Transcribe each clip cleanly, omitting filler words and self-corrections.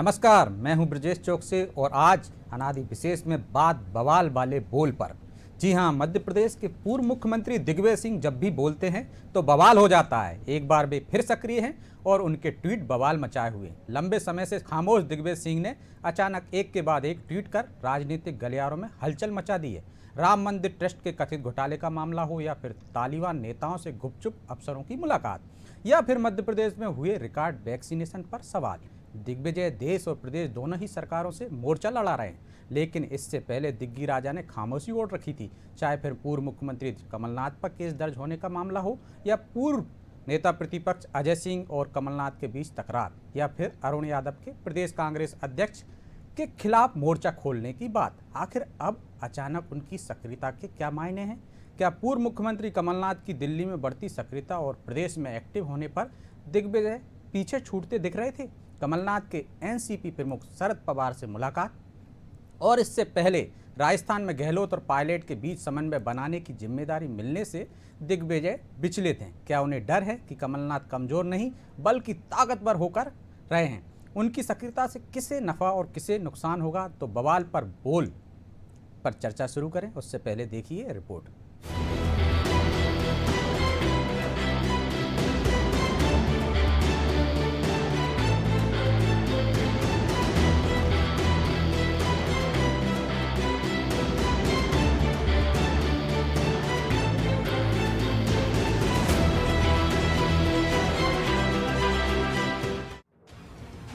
नमस्कार, मैं हूं ब्रजेश चौक से और आज अनादि विशेष में बात बवाल वाले बोल पर। जी हां, मध्य प्रदेश के पूर्व मुख्यमंत्री दिग्विजय सिंह जब भी बोलते हैं तो बवाल हो जाता है। एक बार वे फिर सक्रिय हैं और उनके ट्वीट बवाल मचाए हुए। लंबे समय से खामोश दिग्विजय सिंह ने अचानक एक के बाद एक ट्वीट कर राजनीतिक गलियारों में हलचल मचा दी है। राम मंदिर ट्रस्ट के कथित घोटाले का मामला हो या फिर तालिबान नेताओं से गुपचुप अफसरों की मुलाकात या फिर मध्य प्रदेश में हुए रिकॉर्ड वैक्सीनेशन पर सवाल, दिग्विजय देश और प्रदेश दोनों ही सरकारों से मोर्चा लड़ा रहे हैं। लेकिन इससे पहले दिग्गी राजा ने खामोशी ओढ़ रखी थी, चाहे फिर पूर्व मुख्यमंत्री कमलनाथ पर केस दर्ज होने का मामला हो या पूर्व नेता प्रतिपक्ष अजय सिंह और कमलनाथ के बीच तकरार या फिर अरुण यादव के प्रदेश कांग्रेस अध्यक्ष के खिलाफ मोर्चा खोलने की बात। आखिर अब अचानक उनकी सक्रियता के क्या मायने हैं? क्या पूर्व मुख्यमंत्री कमलनाथ की दिल्ली में बढ़ती सक्रियता और प्रदेश में एक्टिव होने पर दिग्विजय पीछे छूटते दिख रहे थे? कमलनाथ के एनसीपी प्रमुख शरद पवार से मुलाकात और इससे पहले राजस्थान में गहलोत और पायलट के बीच समन्वय बनाने की जिम्मेदारी मिलने से दिग्विजय विचलित हैं। क्या उन्हें डर है कि कमलनाथ कमजोर नहीं बल्कि ताकतवर होकर रहे हैं? उनकी सक्रियता से किसे नफा और किसे नुकसान होगा? तो बवाल पर बोल पर चर्चा शुरू करें उससे पहले देखिए रिपोर्ट।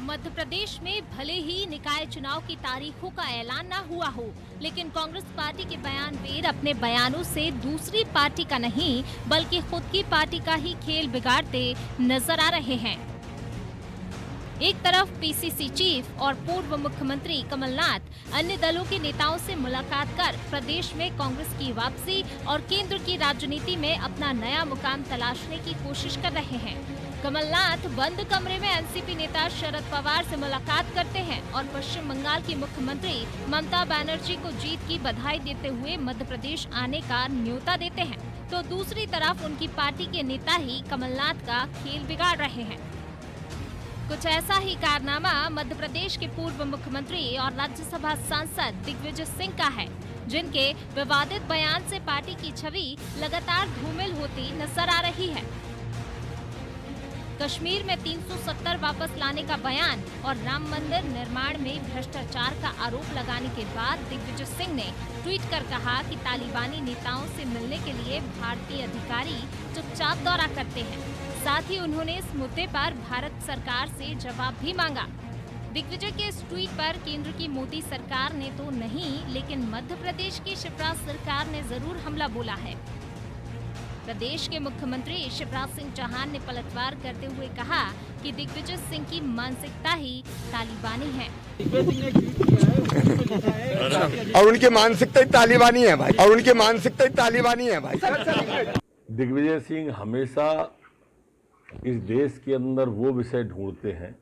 मध्य प्रदेश में भले ही निकाय चुनाव की तारीखों का ऐलान न हुआ हो, लेकिन कांग्रेस पार्टी के बयानवीर अपने बयानों से दूसरी पार्टी का नहीं बल्कि खुद की पार्टी का ही खेल बिगाड़ते नजर आ रहे हैं। एक तरफ पीसीसी चीफ और पूर्व मुख्यमंत्री कमलनाथ अन्य दलों के नेताओं से मुलाकात कर प्रदेश में कांग्रेस की वापसी और केंद्र की राजनीति में अपना नया मुकाम तलाशने की कोशिश कर रहे हैं। कमलनाथ बंद कमरे में एनसीपी नेता शरद पवार से मुलाकात करते हैं और पश्चिम बंगाल की मुख्यमंत्री ममता बनर्जी को जीत की बधाई देते हुए मध्य प्रदेश आने का न्योता देते हैं, तो दूसरी तरफ उनकी पार्टी के नेता ही कमलनाथ का खेल बिगाड़ रहे हैं। कुछ ऐसा ही कारनामा मध्य प्रदेश के पूर्व मुख्यमंत्री और राज्यसभा सांसद दिग्विजय सिंह का है, जिनके विवादित बयान से पार्टी की छवि लगातार धूमिल होती नजर आ रही है। कश्मीर में 370 वापस लाने का बयान और राम मंदिर निर्माण में भ्रष्टाचार का आरोप लगाने के बाद दिग्विजय सिंह ने ट्वीट कर कहा कि तालिबानी नेताओं से मिलने के लिए भारतीय अधिकारी चुपचाप दौरा करते हैं। साथ ही उन्होंने इस मुद्दे पर भारत सरकार से जवाब भी मांगा। दिग्विजय के इस ट्वीट पर केंद्र की मोदी सरकार ने तो नहीं, लेकिन मध्य प्रदेश की शिवराज सरकार ने जरूर हमला बोला है। प्रदेश के मुख्यमंत्री शिवराज सिंह चौहान ने पलटवार करते हुए कहा कि दिग्विजय सिंह की मानसिकता ही तालिबानी है। और उनकी मानसिकता ही तालिबानी है भाई, और उनकी मानसिकता ही तालिबानी है भाई। दिग्विजय सिंह हमेशा इस देश के अंदर वो विषय ढूंढते हैं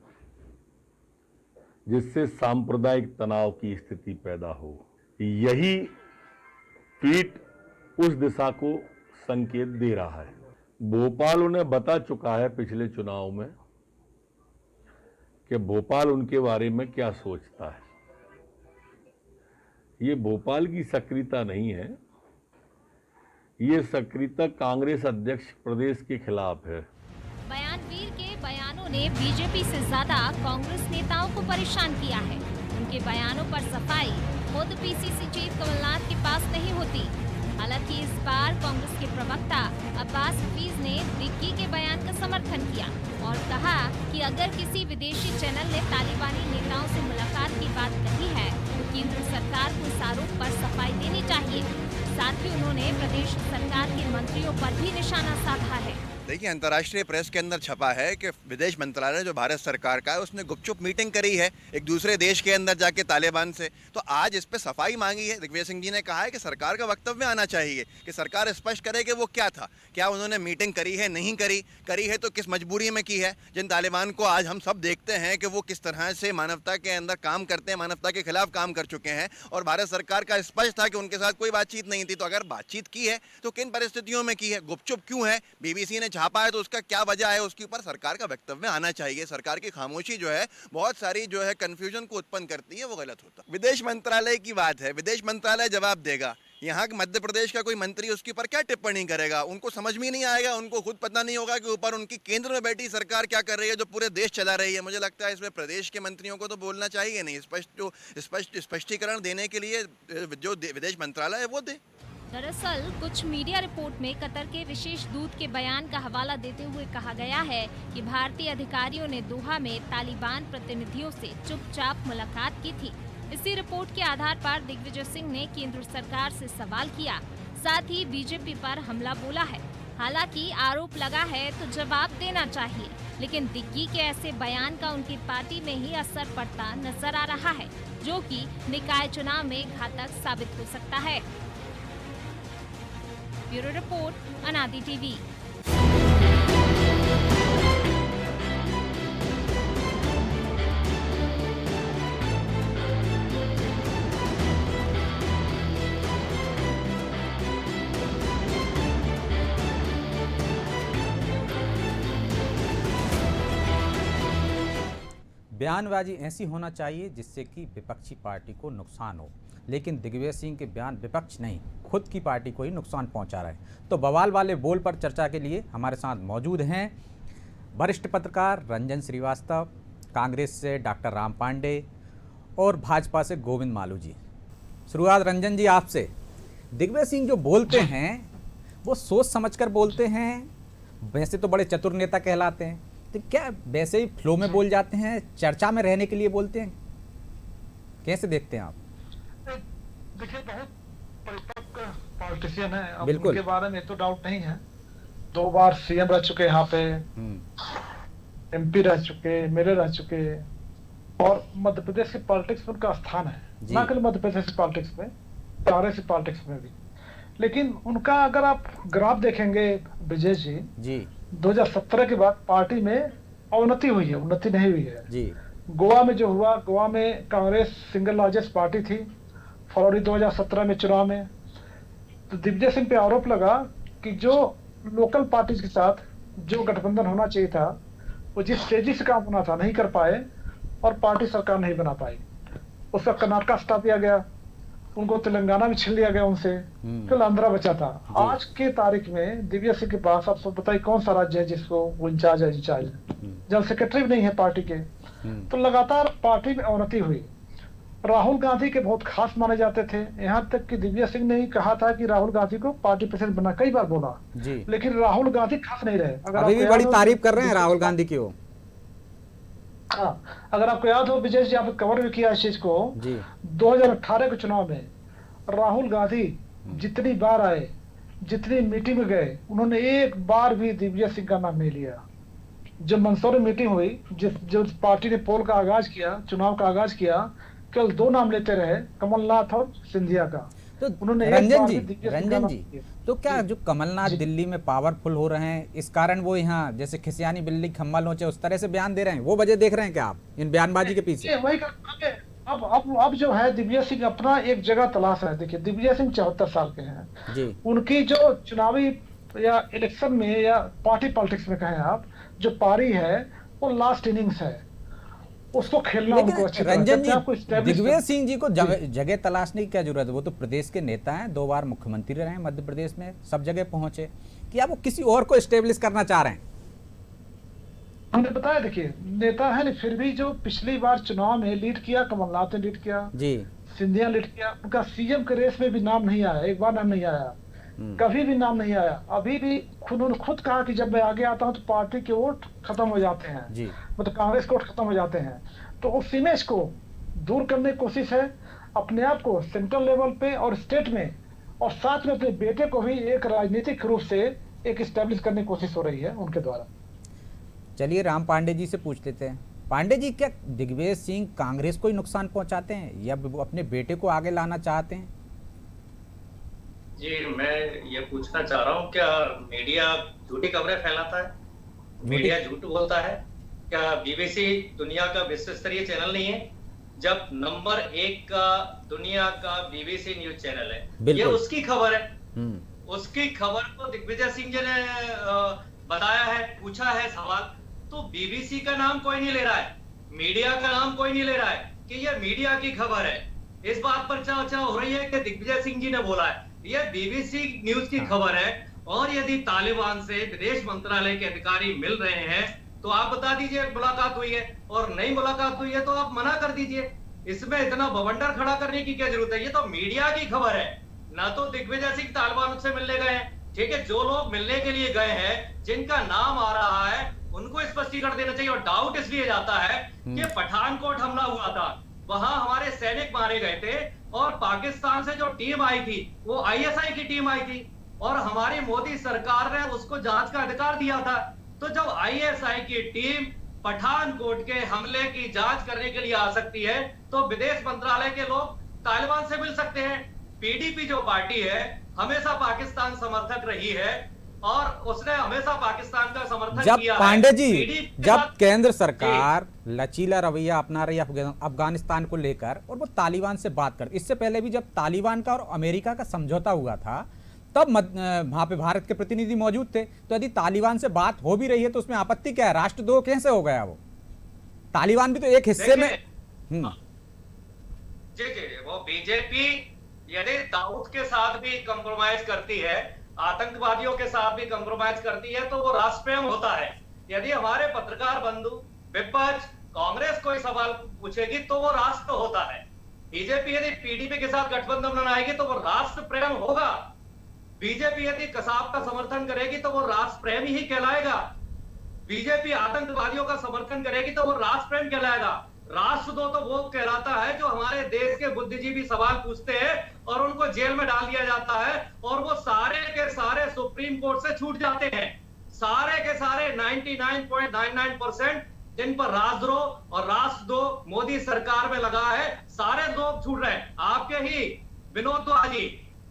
जिससे सांप्रदायिक तनाव की स्थिति पैदा हो। यही ट्वीट उस दिशा को संकेत दे रहा है। भोपाल उन्हें बता चुका है पिछले चुनाव में कि भोपाल उनके बारे में क्या सोचता है। ये भोपाल की सक्रियता नहीं है, ये सक्रियता कांग्रेस अध्यक्ष प्रदेश के खिलाफ है। बयानवीर के बयानों ने बीजेपी से ज्यादा कांग्रेस नेताओं को परेशान किया है। उनके बयानों पर सफाई खुद पीसीसी चीफ कमलनाथ के पास नहीं होती। हालांकि इस बार कांग्रेस के प्रवक्ता अब्बास हफीज ने दिग्गी के बयान का समर्थन किया और कहा कि अगर किसी विदेशी चैनल ने तालिबानी नेताओं से मुलाकात की बात कही है तो केंद्र सरकार को इस आरोप पर सफाई देनी चाहिए। साथ ही उन्होंने प्रदेश सरकार के मंत्रियों पर भी निशाना साधा है। देखिए, अंतर्राष्ट्रीय प्रेस के अंदर छपा है कि विदेश मंत्रालय जो भारत सरकार का है उसने गुपचुप मीटिंग करी है एक दूसरे देश के अंदर जाके तालिबान से। तो आज इस पे सफाई मांगी है। दिग्विजय सिंह जी ने कहा है कि सरकार का वक्तव्य आना चाहिए कि सरकार स्पष्ट करे कि वो क्या था, क्या उन्होंने मीटिंग करी है, नहीं करी है तो किस मजबूरी में की है। जिन तालिबान को आज हम सब देखते हैं कि वो किस तरह से मानवता के अंदर काम करते हैं, मानवता के खिलाफ काम कर चुके हैं, और भारत सरकार का स्पष्ट था कि उनके साथ कोई बातचीत नहीं थी। तो अगर बातचीत की है तो किन परिस्थितियों में की है, गुपचुप क्यों है? बीबीसी ने छापा है तो उसका क्या वजह है, उसके ऊपर सरकार का वक्तव्य आना चाहिए। सरकार की खामोशी जो है बहुत सारी जो है कंफ्यूजन को उत्पन्न करती है, वो गलत होता है। विदेश मंत्रालय की बात है, विदेश मंत्रालय जवाब देगा। यहाँ के मध्य प्रदेश का कोई मंत्री उसके ऊपर क्या टिप्पणी करेगा? उनको समझ में नहीं आएगा, उनको खुद पता नहीं होगा कि ऊपर उनकी केंद्र में बैठी सरकार क्या कर रही है जो पूरे देश चला रही है। मुझे लगता है इसमें प्रदेश के मंत्रियों को तो बोलना चाहिए नहीं, स्पष्टीकरण देने के लिए जो विदेश मंत्रालय है वो दे। दरअसल कुछ मीडिया रिपोर्ट में कतर के विशेष दूत के बयान का हवाला देते हुए कहा गया है कि भारतीय अधिकारियों ने दोहा में तालिबान प्रतिनिधियों से चुपचाप मुलाकात की थी। इसी रिपोर्ट के आधार पर दिग्विजय सिंह ने केंद्र सरकार से सवाल किया, साथ ही बीजेपी पर हमला बोला है। हालांकि आरोप लगा है तो जवाब देना चाहिए, लेकिन दिग्गी के ऐसे बयान का उनकी पार्टी में ही असर पड़ता नजर आ रहा है, जो कि निकाय चुनाव में घातक साबित हो सकता है। ब्यूरो रिपोर्ट, अनादि टीवी। बयानबाजी ऐसी होना चाहिए जिससे कि विपक्षी पार्टी को नुकसान हो, लेकिन दिग्विजय सिंह के बयान विपक्ष नहीं, खुद की पार्टी को ही नुकसान पहुंचा रहा है। तो बवाल वाले बोल पर चर्चा के लिए हमारे साथ मौजूद हैं वरिष्ठ पत्रकार रंजन श्रीवास्तव, कांग्रेस से डॉक्टर राम पांडे और भाजपा से गोविंद मालू जी। शुरुआत रंजन जी आपसे। दिग्विजय सिंह जो बोलते हैं वो सोच समझकर बोलते हैं, वैसे तो बड़े चतुर नेता कहलाते हैं, तो क्या वैसे ही फ्लो में बोल जाते हैं, चर्चा में रहने के लिए बोलते हैं? कैसे देखते हैं आप? देखिए, बहुत परिपक्व पॉलिटिशियन है, अब बिल्कुल। उनके बारे में तो डाउट नहीं है। 2 बार सीएम रह चुके यहाँ पे, एमपी रह चुके, मेरे रह चुके, और मध्य प्रदेश की पॉलिटिक्स में उनका स्थान है, ना केवल मध्य प्रदेश की पॉलिटिक्स में, कांग्रेस की पॉलिटिक्स में भी। लेकिन उनका अगर आप ग्राफ देखेंगे विजय जी 2017 के बाद पार्टी में अवनति हुई है, उन्नति नहीं हुई है जी। गोवा में जो हुआ, गोवा में कांग्रेस सिंगल लार्जेस्ट पार्टी थी फरवरी 2017 में चुनाव में। तो दिग्विजय सिंह पे आरोप लगा कि जो लोकल पार्टीज के साथ जो गठबंधन होना चाहिए था वो जिस तेजी से काम होना था नहीं कर पाए और पार्टी सरकार नहीं बना पाई। उसका कर्नाटका हटा दिया गया, उनको तेलंगाना भी छीन लिया गया उनसे, फिर आंध्रा बचा था। आज के तारीख में दिग्विजय सिंह के पास आप सब बताइए कौन सा राज्य है जिसको वो इंचार्ज है, जनरल सेक्रेटरी भी नहीं है पार्टी के। तो लगातार पार्टी में अवनति हुई। राहुल गांधी के बहुत खास माने जाते थे, यहाँ तक कि दिग्विजय सिंह ने ही कहा था कि राहुल गांधी को पार्टी प्रेसिडेंट बना, कई बार बोला जी। लेकिन राहुल गांधी खास नहीं रहे। अभी भी बड़ी तारीफ कर रहे हैं राहुल गांधी की वो। हाँ, अगर आपको याद हो विजय जी, आपने कवर भी किया इस चीज को जी। 2018 के चुनाव में राहुल गांधी जितनी बार आए, जितनी मीटिंग में गए, उन्होंने एक बार भी दिग्विजय सिंह का नाम नहीं लिया। जब मंदसौर में मीटिंग हुई, जो पार्टी ने पोल का आगाज किया, चुनाव का आगाज किया, केवल 2 नाम लेते रहे, कमलनाथ और सिंधिया का। तो उन्होंने रंजन जी, तो क्या जो कमलनाथ दिल्ली में पावरफुल हो रहे हैं, इस कारण वो यहाँ जैसे खिसियानी बिल्ली खम्मा नोचे उस तरह से बयान दे रहे हैं, वो वजह देख रहे हैं क्या आप इन बयानबाजी के पीछे? वही अब जो है दिग्विजय सिंह अपना एक जगह तलाश है। देखिए, दिग्विजय सिंह 74 साल के हैं जी। उनकी जो चुनावी या इलेक्शन में या पार्टी पॉलिटिक्स में कहें आप, जो पारी है वो लास्ट इनिंग्स है, उसको खेलना उनको अच्छी तरह। रंजन जी, दिग्विजय सिंह जी को जगह तलाशने की क्या जरूरत है? वो तो प्रदेश के नेता हैं, 2 बार मुख्यमंत्री रहे हैं मध्य प्रदेश में, सब जगह पहुंचे। क्या वो किसी और को एस्टेब्लिश करना चाह रहे हैं? हमने बताया, देखिए नेता है नहीं, फिर भी जो पिछली बार चुनाव में लीड किया, कमलनाथ ने लीड किया जी, सिंधिया लीड किया, उनका सीएम के रेस में भी नाम नहीं आया, एक बार नाम नहीं आया, कभी भी नाम नहीं आया। अभी भी उन्होंने खुद कहा कि जब मैं आगे आता हूं तो पार्टी के वोट खत्म हो जाते हैं जी, मतलब कांग्रेस के वोट खत्म हो जाते हैं। तो उस इमेज को दूर करने की कोशिश है, अपने आप को सेंट्रल लेवल पे और स्टेट में, और साथ में अपने बेटे को भी एक राजनीतिक रूप से एक स्टैब्लिश करने की कोशिश हो रही है उनके द्वारा। चलिए राम पांडे जी से पूछ लेते हैं। पांडे जी, क्या दिग्विजय सिंह कांग्रेस को ही नुकसान पहुंचाते हैं या अपने बेटे को आगे लाना चाहते हैं? जी, मैं ये पूछना चाह रहा हूँ, क्या मीडिया झूठी खबरें फैलाता है? मीडिया झूठ बोलता है? क्या बीबीसी दुनिया का विश्व स्तरीय चैनल नहीं है? जब नंबर 1 का दुनिया का बीबीसी न्यूज चैनल है, ये उसकी खबर है। उसकी खबर को दिग्विजय सिंह जी ने बताया है, पूछा है सवाल, तो बीबीसी का नाम कोई नहीं ले रहा है, मीडिया का नाम कोई नहीं ले रहा है कि ये मीडिया की खबर है। इस बात पर चर्चा हो रही है कि दिग्विजय सिंह जी ने बोला है, ये बीबीसी न्यूज की खबर है। और यदि तालिबान से विदेश मंत्रालय के अधिकारी मिल रहे हैं तो आप बता दीजिए मुलाकात हुई है, और नहीं मुलाकात हुई है तो आप मना कर दीजिए। इसमें इतना बवंडर खड़ा करने की क्या जरूरत है? ये तो मीडिया की खबर है, ना तो दिग्विजय सिंह तालिबान से मिलने गए हैं। ठीक है, जो लोग मिलने के लिए गए हैं, जिनका नाम आ रहा है, उनको स्पष्टीकरण देना चाहिए। और डाउट इसलिए जाता है कि पठानकोट हमला हुआ था, वहां हमारे सैनिक मारे गए थे, और पाकिस्तान से जो टीम आई थी वो आईएसआई की टीम आई थी, और हमारी मोदी सरकार ने उसको जांच का अधिकार दिया था। तो जब आईएसआई की टीम पठानकोट के हमले की जांच करने के लिए आ सकती है, तो विदेश मंत्रालय के लोग तालिबान से मिल सकते हैं। पीडीपी जो पार्टी है हमेशा पाकिस्तान समर्थक रही है, और उसने हमेशा पाकिस्तान का समर्थन जब किया पांडे है। जी, PDP के जब साथ- केंद्र सरकार लचीला रवैया अपना रही अफगानिस्तान को लेकर और वो तालिबान से बात कर, इससे पहले भी जब तालिबान का और अमेरिका का समझौता हुआ था तब वहां पे भारत के प्रतिनिधि मौजूद थे। तो यदि तालिबान से बात हो भी रही है तो उसमें आपत्ति क्या है? राष्ट्रद्रोह कैसे हो गया? वो तालिबान भी तो एक हिस्से में जी जी, वो बीजेपी यदि दाऊद के साथ भी कंप्रोमाइज करती है, आतंकवादियों के साथ भी कंप्रोमाइज करती है, तो वो राष्ट्रप्रेम होता है। यदि हमारे पत्रकार बंधु विपक्ष कांग्रेस कोई सवाल पूछेगी तो वो राष्ट्र होता है। बीजेपी यदि पीडीपी के साथ गठबंधन बनाएगी तो वो राष्ट्र प्रेम होगा। बीजेपी यदि कसाब का समर्थन करेगी तो वो राष्ट्र प्रेम ही कहलाएगा। बीजेपी आतंकवादियों का समर्थन करेगी तो वो राष्ट्र प्रेम कहलाएगा। राष्ट्रद्रोह तो वो कहलाता है जो हमारे देश के बुद्धिजीवी सवाल पूछते हैं और उनको जेल में डाल दिया जाता है, और वो सारे के सारे सुप्रीम कोर्ट से छूट जाते हैं। सारे के सारे 99.99% जिन पर राजद्रोह और राष्ट्रद्रोह मोदी सरकार में लगा है, सारे लोग छूट रहे हैं। आपके ही विनोद दुआजी,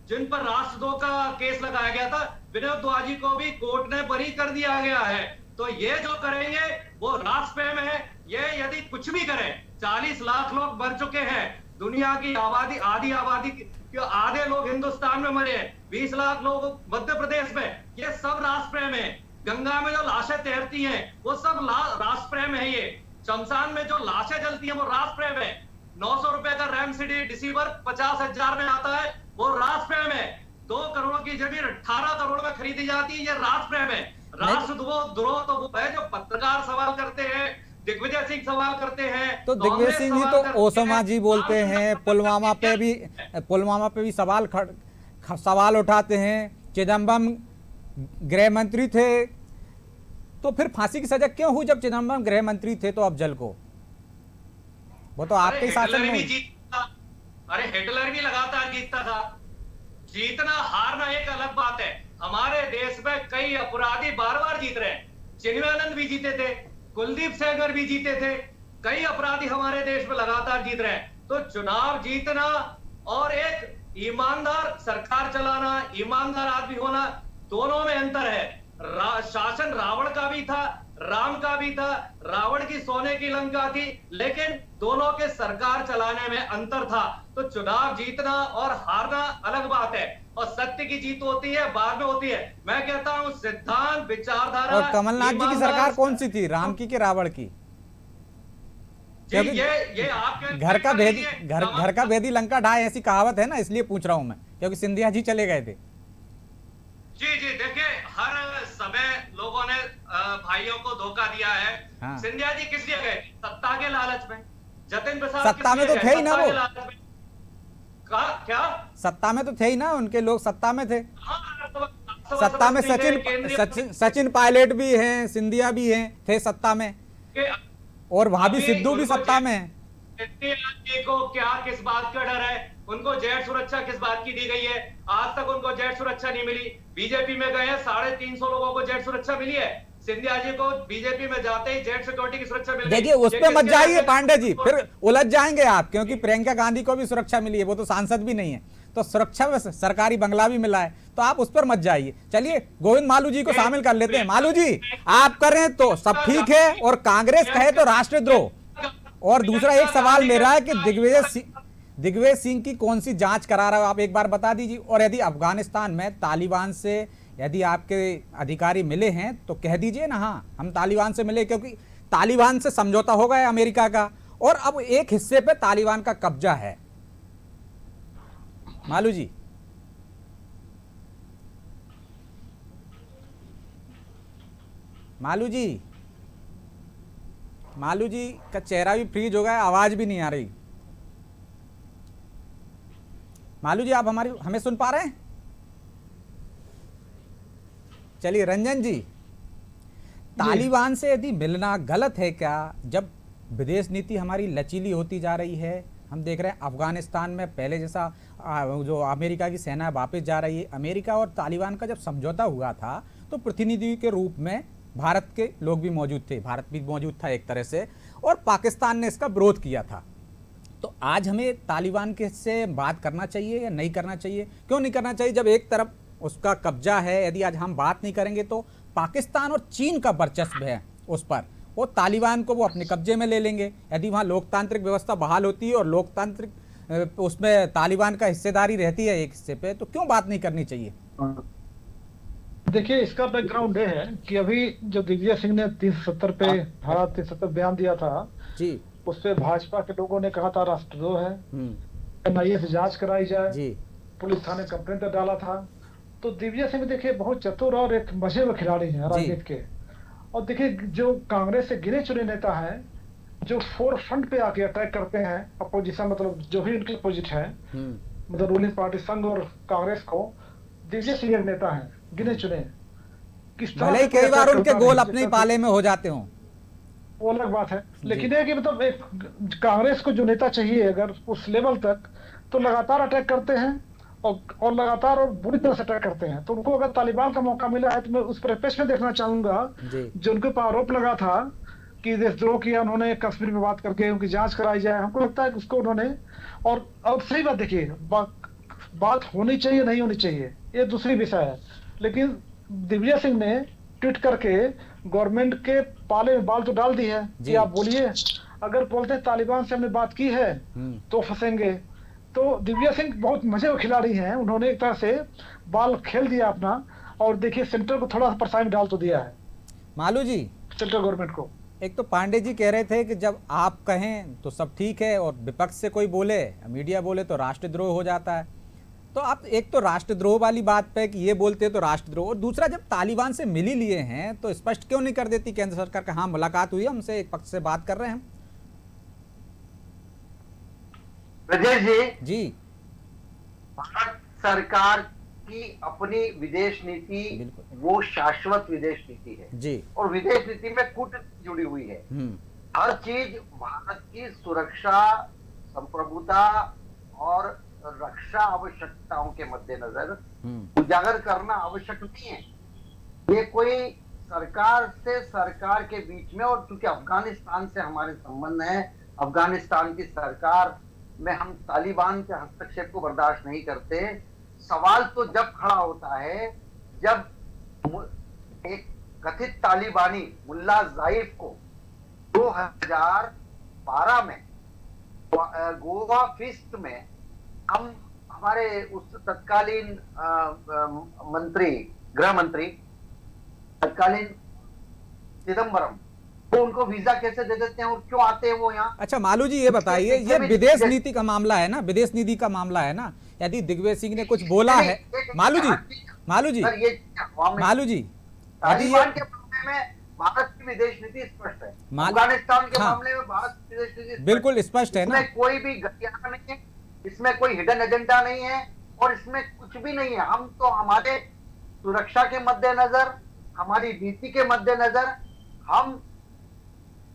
जिन पर राष्ट्रद्रोह का केस लगाया गया था, विनोद दुआजी को भी कोर्ट ने बरी कर दिया गया है। तो ये जो करेंगे वो राष्ट्र प्रेम है। ये यदि कुछ भी करें, 40 लाख लोग मर चुके हैं, दुनिया की आबादी आधी के आधे लोग हिंदुस्तान में मरे हैं, 20 लाख लोग मध्य प्रदेश में, ये सब राष्ट्र प्रेम है। गंगा में जो लाशें तैरती हैं वो सब राष्ट्र प्रेम है। ये शमशान में जो लाशें जलती हैं वो राष्ट्र प्रेम है। 900 रुपए का रेमडेसिविर 50,000 में आता है, वो राष्ट्र प्रेम है। 2 करोड़ की जमीन 18 करोड़ में खरीदी जाती है, ये राष्ट्र प्रेम है। राष्ट्रद्रोह तो वो है जो पत्रकार सवाल करते हैं, दिग्विजय सिंह सवाल करते हैं। तो दिग्विजय सिंह जी तो ओसामा जी बोलते हैं, पुलवामा पे भी सवाल उठाते हैं। चिदम्बरम गृह मंत्री थे, तो फिर फांसी की सजा क्यों हुई? जब चिदम्बरम गृह मंत्री थे तो अफजल को, वो तो आपके शासन में। अरे हिटलर भी लगातार जीतता था। जीतना हारना एक अलग बात है। हमारे देश में कई अपराधी बार बार जीत रहे हैं। चिन्मयानंद भी जीते थे, कुलदीप सेंगर भी जीते थे, कई अपराधी हमारे देश में लगातार जीत रहे हैं। तो चुनाव जीतना और एक ईमानदार सरकार चलाना, ईमानदार आदमी होना, दोनों में अंतर है। शासन रावण का भी था, राम का भी था। रावण की सोने की लंका थी, लेकिन दोनों के सरकार चलाने में अंतर था। तो चुनाव जीतना और हारना अलग बात है, और सत्य की जीत होती है बाद में होती है। मैं कहता हूं सिद्धांत, विचारधारा। और कमलनाथ जी की सरकार कौन सी थी, राम की कि रावण की? ये आपके घर का भेदी लंका ढाए, ऐसी कहावत है ना, इसलिए पूछ रहा हूं मैं, क्योंकि सिंधिया जी चले गए थे। जी जी, देखिए हर समय लोगों ने भाइयों को धोखा दिया है। हाँ। सिंधिया जी किस लिए गए? सत्ता के लालच में। जतिन प्रसाद सत्ता में तो थे ही ना वो। क्या सत्ता में तो थे ही ना, उनके लोग सत्ता में थे। हाँ, सत्ता में सचिन पायलट भी हैं, सिंधिया भी हैं, थे सत्ता में, और वहां भी सिद्धू भी सत्ता में है। को क्या किस बात का डर है? उनको जेट सुरक्षा किस बात की दी गई है? आज तक उनको जेट सुरक्षा नहीं मिली। बीजेपी में गए 350 लोगों को जेट सुरक्षा मिली है। सिंधिया जी को बीजेपी में जाते ही जेट सिक्योरिटी की सुरक्षा मिल गई। देखिए उस पे मत जाइए पांडे जी, फिर उलझ जाएंगे आप, क्योंकि प्रियंका गांधी को भी सुरक्षा मिली है, वो तो सांसद भी नहीं है, तो सुरक्षा में सरकारी बंगला भी मिला है, तो आप उस पर मत जाइए। चलिए गोविंद मालू जी को शामिल कर लेते हैं। मालू जी, आप करें तो सब ठीक है, और कांग्रेस कहे तो राष्ट्रद्रोह। और दूसरा एक सवाल मेरा है कि दिग्विजय सिंह की कौन सी जांच करा रहा है, आप एक बार बता दीजिए। और यदि अफगानिस्तान में तालिबान से यदि आपके अधिकारी मिले हैं तो कह दीजिए ना, हाँ हम तालिबान से मिले, क्योंकि तालिबान से समझौता हो गया अमेरिका का और अब एक हिस्से पे तालिबान का कब्जा है। मालू जी, मालू जी, मालू जी का चेहरा भी फ्रीज हो गया, आवाज भी नहीं आ रही। मालू जी आप हमें सुन पा रहे हैं? चलिए रंजन जी, तालिबान से यदि मिलना गलत है क्या, जब विदेश नीति हमारी लचीली होती जा रही है? हम देख रहे हैं अफगानिस्तान में पहले जैसा जो अमेरिका की सेना वापस जा रही है। अमेरिका और तालिबान का जब समझौता हुआ था तो प्रतिनिधि के रूप में भारत के लोग भी मौजूद थे, भारत भी मौजूद था एक तरह से, और पाकिस्तान ने इसका विरोध किया था। तो आज हमें तालिबान के से बात करना चाहिए या नहीं करना चाहिए? क्यों नहीं करना चाहिए जब एक तरफ उसका कब्जा है? यदि आज हम बात नहीं करेंगे तो पाकिस्तान और चीन का वर्चस्व है उस पर, वो तालिबान को वो अपने कब्जे में ले लेंगे। यदि वहाँ लोकतांत्रिक व्यवस्था बहाल होती है और लोकतांत्रिक उसमें तालिबान का हिस्सेदारी रहती है एक हिस्से पे, तो क्यों बात नहीं करनी चाहिए? देखिए, इसका बैकग्राउंड ये है कि अभी जो दिग्विजय सिंह ने 370 पे धारा 370 बयान दिया था जी, उस पे भाजपा के लोगों ने कहा था राष्ट्रद्रोह है, NIA से जांच कराई जाए जी, पुलिस थाने कंप्लेंट डाला था। तो दिग्विजय सिंह देखिए बहुत चतुर और एक मजे में खिलाड़ी हैं राजनीति के। और देखिए जो कांग्रेस से गिने चुने नेता हैं जो फोर फ्रंट पे आके अटैक करते हैं अपोजिशन, मतलब जो भी उनकी अपोजिट है, मतलब रूलिंग पार्टी संघ और कांग्रेस को, दिग्विजय सिंह एक नेता है गिने चुने। किस तरह भले ही कई बार उनके गोल अपने पाले में हो जाते हों, वो अलग बात है, लेकिन ये कि मतलब एक कांग्रेस को जो नेता चाहिए अगर उस लेवल तक, तो लगातार अटैक करते हैं और लगातार और बुरी तरह से अटैक करते हैं। तो उनको अगर तालिबान का मौका मिला है तो मैं उस परिप्रेक्ष्य में देखना चाहूंगा जो उनके ऊपर आरोप लगा था कि देशद्रोह किया उन्होंने, कश्मीर में बात करके उनकी जांच कराई जाए। हमको लगता है कि उसको उन्होंने और सही बात, देखिए बात होनी चाहिए नहीं होनी चाहिए ये दूसरी विषय है, लेकिन दिग्विजय सिंह ने ट्वीट करके गवर्नमेंट के पाले में बाल तो डाल दी है कि आप बोलिए, अगर बोलते हैं तालिबान से हमने बात की है तो फंसेंगे। तो दिग्विजय सिंह बहुत मजे के खिलाड़ी हैं, उन्होंने एक तरह से बाल खेल दिया अपना, और देखिए सेंटर को थोड़ा सा परेशानी डाल तो दिया है मालू जी सेंट्रल गवर्नमेंट को। एक तो पांडे जी कह रहे थे कि जब आप कहें तो सब ठीक है और विपक्ष से कोई बोले, मीडिया बोले तो राष्ट्रद्रोह हो जाता है। तो आप एक तो राष्ट्रद्रोह वाली बात पे कि ये बोलते तो राष्ट्रद्रोह, और दूसरा जब तालिबान से मिल ही लिए हैं तो स्पष्ट क्यों नहीं कर देती केंद्र सरकार का, हाँ मुलाकात हुई हमसे, एक पक्ष से बात कर रहे हैं हम। ब्रजेश जी, भारत सरकार की अपनी विदेश नीति वो शाश्वत विदेश नीति है जी, और विदेश नीति में कूटनीति जुड़ी हुई है। हर चीज भारत की सुरक्षा, संप्रभुता और रक्षा आवश्यकताओं के मद्देनजर उजागर करना आवश्यक नहीं है। ये कोई सरकार से सरकार के बीच में, और चूंकि अफगानिस्तान से हमारे संबंध है, अफगानिस्तान की सरकार में हम तालिबान के हस्तक्षेप को बर्दाश्त नहीं करते। सवाल तो जब खड़ा होता है जब एक कथित तालिबानी मुल्ला जाइफ को 2012 में गोवा फीस्ट में हम हमारे उस तत्कालीन मंत्री, गृह मंत्री तत्कालीन चिदम्बरम, तो उनको वीजा कैसे दे देते हैं और क्यों आते हैं वो यहाँ? अच्छा मालू जी ये बताइए, ये विदेश नीति का मामला है ना, विदेश नीति का मामला है ना। यदि दिग्विजय सिंह ने कुछ बोला है, मालू जी तालिबान के मामले में भारत की विदेश नीति स्पष्ट है, अफगानिस्तान के मामले में भारत की विदेश नीति बिल्कुल स्पष्ट है ना, इसमें कोई भी गतियाना नहीं है, इसमें कोई हिडन एजेंडा नहीं है और इसमें कुछ भी नहीं है। हम तो हमारे सुरक्षा के मद्देनजर, हमारी नीति के मद्देनजर हम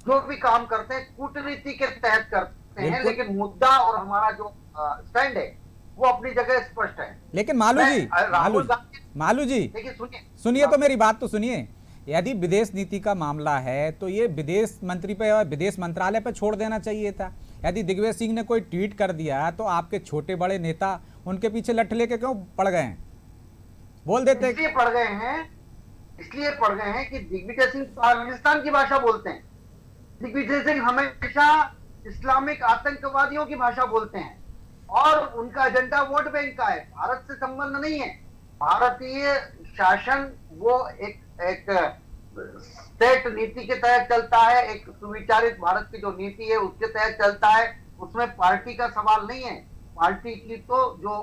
जो भी काम करते हैं कूटनीति के तहत करते हैं, लेकिन मुद्दा और हमारा जो स्टैंड है वो अपनी जगह स्पष्ट है। लेकिन मालू जी देखिए सुनिए तो मेरी बात तो सुनिए, यदि विदेश नीति का मामला है तो ये विदेश मंत्री पे और विदेश मंत्रालय पे छोड़ देना चाहिए था। यदि दिग्विजय सिंह ने कोई ट्वीट कर दिया तो आपके छोटे बड़े नेता उनके पीछे लठ लेके क्यों पड़ गए हैं? बोल देते इसलिए पड़ गए हैं कि दिग्विजय सिंह पाकिस्तान की भाषा बोलते हैं। दिग्विजय सिंह हमेशा इस्लामिक आतंकवादियों की भाषा बोलते हैं और उनका एजेंडा वोट बैंक का है, भारत से संबंध नहीं है। भारतीय शासन वो एक स्टेट नीति के तहत चलता है, एक सुविचारित भारत की जो नीति है उसके तहत चलता है। उसमें पार्टी का सवाल नहीं है। पार्टी की तो जो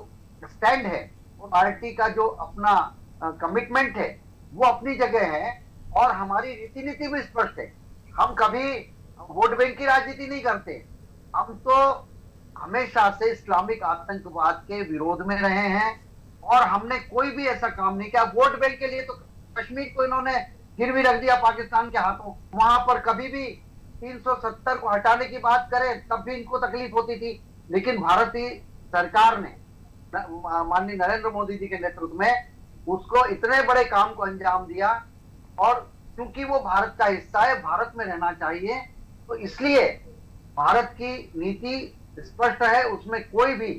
स्टैंड है, वो पार्टी का जो अपना कमिटमेंट है वो अपनी जगह है, और हमारी रीति नीति भी स्पष्ट है। हम कभी वोट बैंक की राजनीति नहीं करते। हम तो हमेशा से इस्लामिक आतंकवाद के विरोध में रहे हैं, और हमने कोई भी ऐसा काम नहीं किया। वोट बैंक के लिए तो कश्मीर को इन्होंने गिरवी रख दिया पाकिस्तान के हाथों। वहां पर कभी भी 370 को हटाने की बात करें तब भी इनको तकलीफ होती थी, लेकिन भारतीय सरकार ने माननीय नरेंद्र मोदी जी के नेतृत्व में उसको इतने बड़े काम को अंजाम दिया। और क्योंकि वो भारत का हिस्सा है, भारत में रहना चाहिए, तो इसलिए भारत की नीति स्पष्ट है। उसमें कोई भी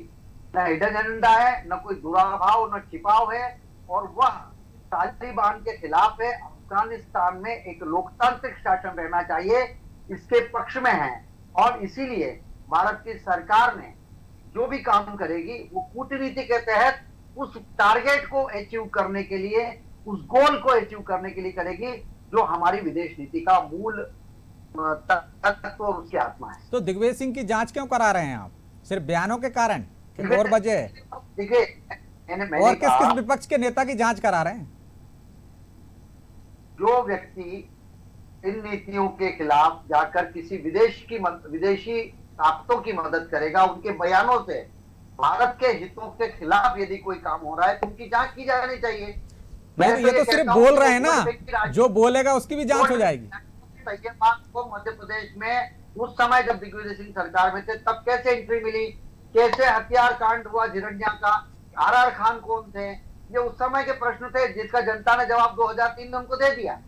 न हिडन एजेंडा है, न कोई दुराभाव, न छिपाव है, और वह तालिबान के खिलाफ है। अफगानिस्तान में एक लोकतांत्रिक शासन रहना चाहिए, इसके पक्ष में है। और इसीलिए भारत की सरकार ने जो भी काम करेगी वो कूटनीति के तहत उस टारगेट को अचीव करने के लिए, उस गोल को अचीव करने के लिए करेगी, जो हमारी विदेश नीति का मूल तत्व और उसकी आत्मा है। तो दिग्विजय सिंह की जांच क्यों करा रहे हैं आप? सिर्फ बयानों के कारण कि और वजह है? देखिए, और किस किस विपक्ष के नेता की जांच करा रहे हैं? जो व्यक्ति इन नीतियों के खिलाफ जाकर किसी विदेशी ताकतों की मदद करेगा, उनके बयानों से भारत के हितों के खिलाफ यदि कोई काम हो रहा है तो उनकी जांच की जानी चाहिए। ये तो सिर्फ बोल रहे हैं ना, जो बोलेगा उसकी भी जांच हो जाएगी। को मध्य प्रदेश में उस समय जब दिग्विजय सिंह सरकार में थे तब कैसे एंट्री मिली, कैसे हथियार कांड हुआ झिरंझिया का, आर खान कौन थे, ये उस समय के प्रश्न थे जिसका जनता ने जवाब 2003 में उनको दे दिया।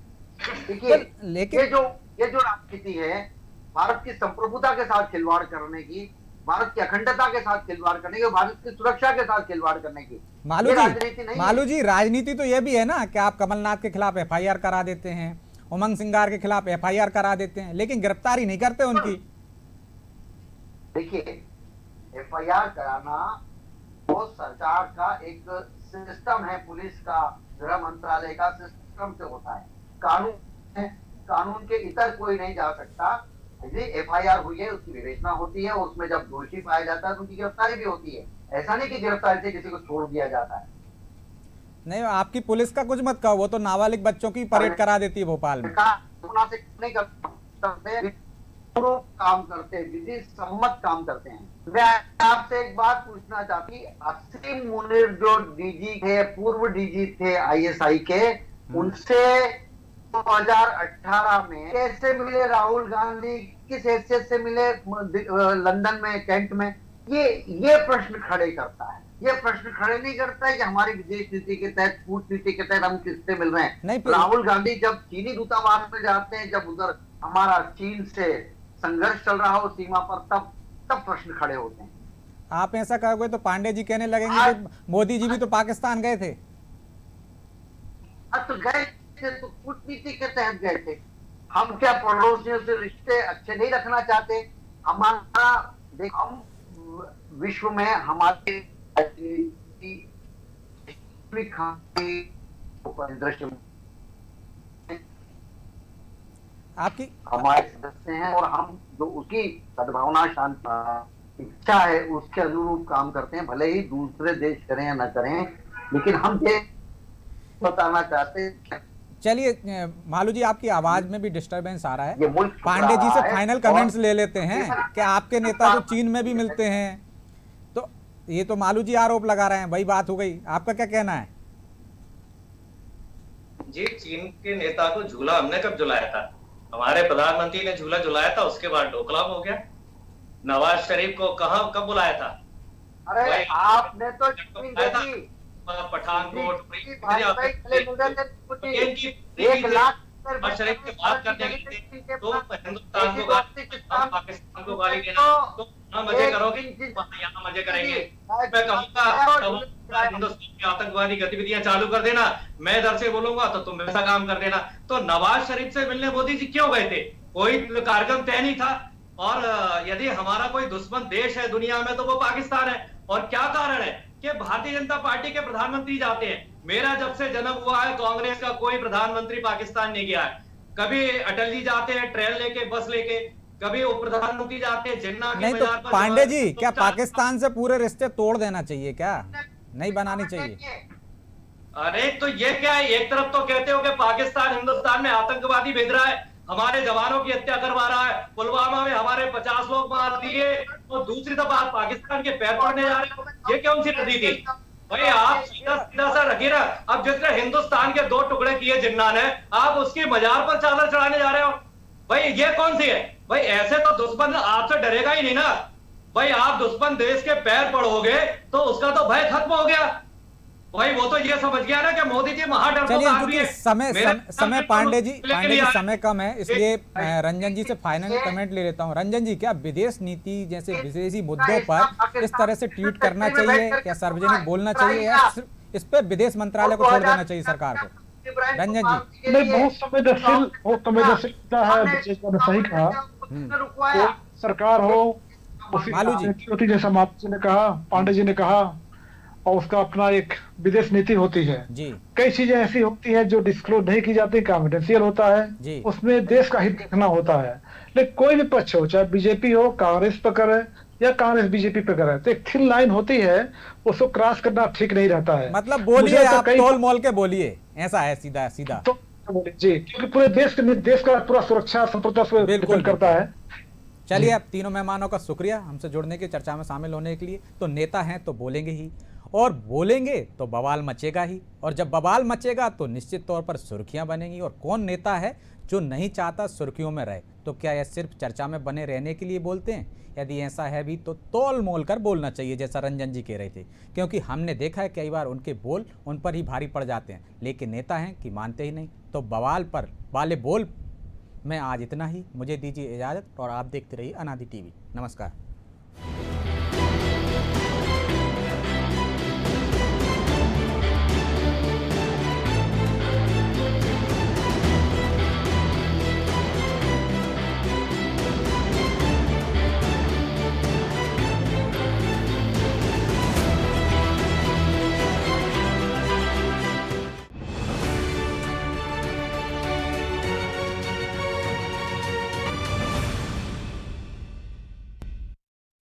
देखिए, लेकिन ये जो राजनीति है भारत की संप्रभुता के साथ खिलवाड़ करने की, भारत की अखंडता के साथ खिलवाड़ करने की, भारत की सुरक्षा के साथ खिलवाड़ करने की, मालू जी राजनीति तो ये भी है ना कि आप कमलनाथ के खिलाफ एफआईआर करा देते हैं, उमंग सिंगार के खिलाफ एफआईआर करा देते हैं, लेकिन गिरफ्तारी नहीं करते उनकी। देखिए, एफआईआर कराना वो सरकार का एक सिस्टम है, पुलिस का, गृह मंत्रालय का सिस्टम से होता है। कानून है, कानून के इतर कोई नहीं जा सकता। यदि एफआईआर हुई है उसकी विवेचना होती है, उसमें जब दोषी पाया जाता है तो उनकी गिरफ्तारी भी होती है। ऐसा नहीं कि गिरफ्तारी से किसी को छोड़ दिया जाता है। नहीं, आपकी पुलिस का कुछ मत कहो, वो तो नाबालिग बच्चों की परेड करा देती है भोपाल में। नहीं करते, काम करते, विधि सम्मत काम करते हैं। मैं आपसे एक बात पूछना चाहती, असीम मुनीर जो डीजी थे, पूर्व डीजी थे आईएसआई के, उनसे 2018 में कैसे मिले राहुल गांधी, किस हैसियत से मिले लंदन में, कैंट में? ये प्रश्न खड़े करता है। ये प्रश्न खड़े नहीं करता है कि हमारी विदेश नीति के तहत, कूटनीति के तहत हम किससे मिल रहे हैं। राहुल गांधी जब चीनी दूतावास में जाते हैं, जब उधर हमारा चीन से संघर्ष चल रहा हो सीमा पर, तब प्रश्न खड़े होते हैं। आप ऐसा कहोगे तो पांडे जी कहने लगेंगे कि मोदी जी भी तो पाकिस्तान गए थे। तो गए थे तो कूटनीति के तहत गए थे। हम क्या पड़ोसियों से रिश्ते अच्छे नहीं रखना चाहते? हमारा हम विश्व में हमारे परिदृश्य आपकी हमारे सदस्य हैं, और हम जो उसकी सद्भावना, शांति, इच्छा है उसके अनुरूप काम करते हैं, भले ही दूसरे देश करें या न करें। लेकिन हम ये बताना चाहते हैं। चलिए मालू जी, आपकी आवाज में भी डिस्टरबेंस आ रहा है। मुल्क पांडे जी से फाइनल कमेंट्स ले लेते हैं कि आपके नेता तो चीन में भी मिलते हैं, तो ये तो मालू जी आरोप लगा रहे हैं, वही बात हो गई। आपका क्या कहना है? जी, चीन के नेता को झूला हमने कब झुलाया था? हमारे प्रधानमंत्री ने झूला झुलाया था, उसके बाद डोकलाम हो गया। नवाज शरीफ को कब बुलाया था? अरे आपने तो पठानकोट शरीफ की बात करने के लिए तो हिंदुस्तान को पाकिस्तान को गाली देना, तो मजे करोगे, यहाँ मजे करेंगे। मैं कहूँगा हिंदुस्तान की आतंकवादी गतिविधियां चालू कर देना, मैं इधर से बोलूंगा तो तुम वैसा काम कर देना। तो नवाज शरीफ से मिलने मोदी जी क्यों गए थे? कोई कार्यक्रम तय नहीं था। और यदि हमारा कोई दुश्मन देश है दुनिया में तो वो पाकिस्तान है। और क्या कारण है कि भारतीय जनता पार्टी के प्रधानमंत्री जाते हैं, मेरा जब से जन्म हुआ है कांग्रेस का कोई प्रधानमंत्री पाकिस्तान नहीं गया है। कभी अटल जी जाते हैं ट्रेन लेके, बस लेके, कभी उप प्रधानमंत्री जाते हैं जिन्ना के नहीं तो बाजार पर। पांडे जी, क्या पाकिस्तान से पूरे रिश्ते तोड़ देना चाहिए, क्या नहीं बनानी चाहिए? अरे तो ये क्या है, एक तरफ तो कहते हो कि पाकिस्तान हिंदुस्तान में आतंकवादी भेज रहा है, हमारे जवानों की हत्या करवा रहा है, पुलवामा में हमारे 50 लोग मार दिए, और दूसरी तरफ आप पाकिस्तान के पैर पड़ने जा रहे हो। ये कौन सी नदी थी भाई? आप सीधा सीधा सा रखिए ना। अब जिसने हिंदुस्तान के 2 टुकड़े किए जिन्ना ने, आप उसकी मजार पर चादर चढ़ाने जा रहे हो भाई? ये कौन सी है भाई? ऐसे तो दुश्मन आपसे डरेगा ही नहीं ना भाई। आप दुश्मन देश के पैर पड़ोगे तो उसका तो भय खत्म हो गया भाई। वो तो ये समझ गया ना कि मोदी जी महाडरपोक चलिए, आदमी क्योंकि है। समय पांडे जी समय कम है, इसलिए रंजन जी से फाइनल कमेंट ले लेता हूं। रंजन जी, क्या विदेश नीति जैसे विदेशी मुद्दों पर इस तरह से ट्वीट करना चाहिए या सार्वजनिक बोलना चाहिए, या सिर्फ इस पे विदेश मंत्रालय को छोड़ देना चाहिए सरकार को? रंजन जी। नहीं, बहुत संवेदनशीलता है, ने सही कहा। कोई सरकार हो, मालू जी। होती जैसा मालू जी ने कहा, पांडे जी ने कहा, और उसका अपना एक विदेश नीति होती है जी। कई चीजें ऐसी होती हैं जो डिस्क्लोज नहीं की जाती, कॉन्फिडेंशियल होता जी। है, उसमें देश का हित देखना होता है। लेकिन कोई भी पक्ष हो, चाहे बीजेपी हो, कांग्रेस पे करे या कांग्रेस बीजेपी पे करे, तो एक थिन लाइन होती है, उसको क्रॉस करना ठीक नहीं रहता है। मतलब बोलिए, आप तोल मोल के बोलिए, ऐसा है सीधा सीधा तो जी, क्योंकि पूरे देश का पूरा सुरक्षा संप्रभुता पे डिपेंड करता है। चलिए, अब तीनों मेहमानों का शुक्रिया हमसे जुड़ने के, चर्चा में शामिल होने के लिए। तो नेता हैं तो बोलेंगे ही, और बोलेंगे तो बवाल मचेगा ही, और जब बवाल मचेगा तो निश्चित तौर पर सुर्खियां बनेंगी। और कौन नेता है जो नहीं चाहता सुर्खियों में रहे? तो क्या यह सिर्फ चर्चा में बने रहने के लिए बोलते हैं? यदि ऐसा है भी तो तोल मोल कर बोलना चाहिए, जैसा रंजन जी कह रहे थे, क्योंकि हमने देखा है कई बार उनके बोल उन पर ही भारी पड़ जाते हैं, लेकिन नेता हैं कि मानते ही नहीं। तो बवाल पर वाले बोल में आज इतना ही। मुझे दीजिए इजाज़त, और आप देखते रहिए अनादि टीवी। नमस्कार।